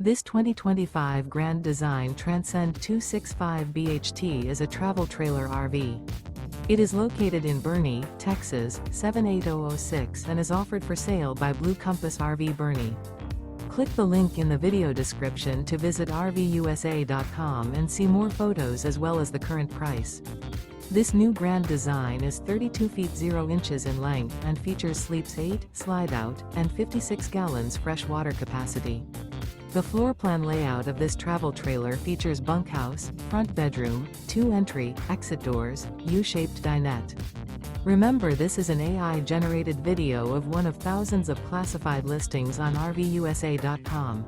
This 2025 Grand Design Transcend 265 BHT is a travel trailer RV. It is located in Boerne, Texas, 78006 and is offered for sale by Blue Compass RV Boerne. Click the link in the video description to visit RVUSA.com and see more photos as well as the current price. This new Grand Design is 32 feet 0 inches in length and features sleeps 8, slide-out, and 56 gallons fresh water capacity. The floor plan layout of this travel trailer features bunkhouse, front bedroom, 2 entry, exit doors, U-shaped dinette. Remember, this is an AI-generated video of one of thousands of classified listings on RVUSA.com.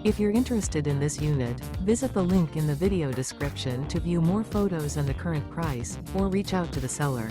If you're interested in this unit, visit the link in the video description to view more photos and the current price, or reach out to the seller.